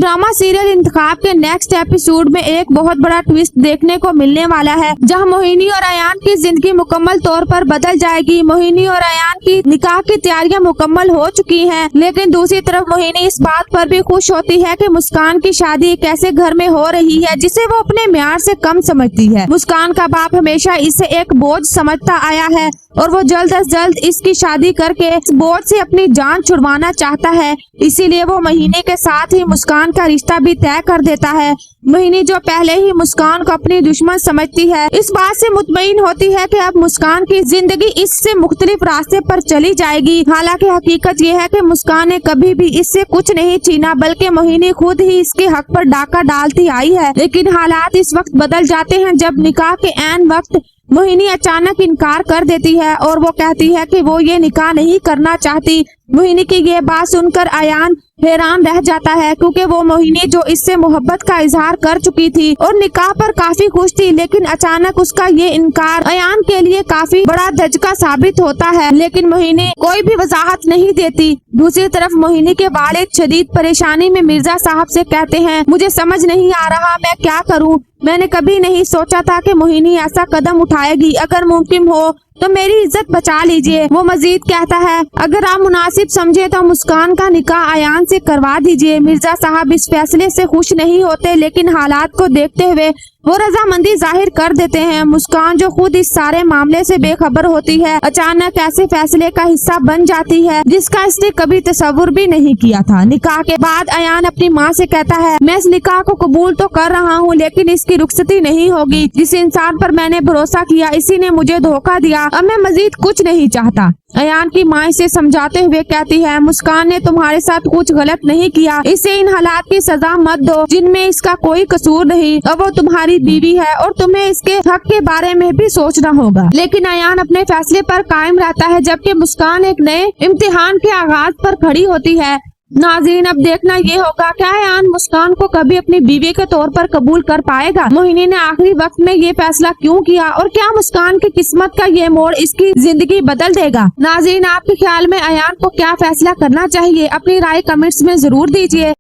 Drama serial इंतखाब के next episode में एक बहुत बड़ा ट्विस्ट देखने को मिलने वाला है, जहां मोहिनी और अयान की जिंदगी मुकम्मल तौर पर बदल जाएगी। मोहिनी और अयान की निकाह की तैयारियां मुकम्मल हो चुकी हैं, लेकिन दूसरी तरफ मोहिनी इस बात पर भी खुश होती है कि मुस्कान की शादी एक ऐसे घर में हो रही है जिसे वो अपने म्यार से कम समझती है। मुस्कान का बाप हमेशा इसे एक बोझ समझता आया है और वो जल्द अज जल्द इसकी शादी करके इस बोझ से अपनी जान छुड़वाना चाहता है। इसीलिए वो मोहिनी के साथ ही मुस्कान का रिश्ता भी तय कर देता है। मोहिनी, जो पहले ही मुस्कान को अपनी दुश्मन समझती है, इस बात से मुतमईन होती है कि अब मुस्कान की जिंदगी इससे मुख्तलिफ रास्ते पर चली जाएगी। हालांकि हकीकत ये है कि मुस्कान ने कभी भी इससे कुछ नहीं छीना, बल्कि मोहिनी खुद ही इसके हक पर डाका डालती आई है। लेकिन हालात इस वक्त बदल जाते हैं जब निकाह के ऐन वक्त मोहिनी अचानक इनकार कर देती है और वो कहती है कि वो ये निकाह नहीं करना चाहती। मोहिनी की ये बात सुनकर अयान हैरान रह जाता है, क्योंकि वो मोहिनी जो इससे मोहब्बत का इजहार कर चुकी थी और निकाह पर काफी खुश थी, लेकिन अचानक उसका ये इनकार अयान के लिए काफी बड़ा धचका साबित होता है। लेकिन मोहिनी कोई भी वजाहत नहीं देती। दूसरी तरफ मोहिनी के वालिद शदीद परेशानी में मिर्जा साहब से कहते हैं, मुझे समझ नहीं आ रहा मैं क्या करूँ। मैंने कभी नहीं सोचा था कि मोहिनी ऐसा कदम उठाएगी। अगर मुमकिन हो तो मेरी इज्जत बचा लीजिए। वो मजीद कहता है, अगर आप मुनासिब समझे तो मुस्कान का निकाह अयान से करवा दीजिए। मिर्जा साहब इस फैसले से खुश नहीं होते, लेकिन हालात को देखते हुए वो रजामंदी जाहिर कर देते हैं। मुस्कान, जो खुद इस सारे मामले से बेखबर होती है, अचानक ऐसे फैसले का हिस्सा बन जाती है जिसका इसने कभी तस्वुर भी नहीं किया था। निकाह के बाद अयान अपनी माँ से कहता है, मैं इस निकाह को कबूल तो कर रहा हूँ, लेकिन इसकी रुखसती नहीं होगी। जिस इंसान पर मैंने भरोसा किया, इसी ने मुझे धोखा दिया। अब मैं मजीद कुछ नहीं चाहता। अयान की माँ इसे समझाते हुए कहती है, मुस्कान ने तुम्हारे साथ कुछ गलत नहीं किया, इसे इन हालात की सजा मत दो जिनमें इसका कोई कसूर नहीं। अब वो तुम्हारी बीवी है और तुम्हें इसके हक के बारे में भी सोचना होगा। लेकिन अयान अपने फैसले पर कायम रहता है, जबकि मुस्कान एक नए इम्तिहान के आगाज पर खड़ी होती है। नाज़रीन, अब देखना ये होगा क्या अयान मुस्कान को कभी अपनी बीवी के तौर पर कबूल कर पाएगा। मोहिनी ने आखिरी वक्त में ये फैसला क्यों किया और क्या मुस्कान की किस्मत का ये मोड़ इसकी जिंदगी बदल देगा। नाज़रीन, आपके ख्याल में अयान को क्या फैसला करना चाहिए? अपनी राय कमेंट्स में जरूर दीजिए।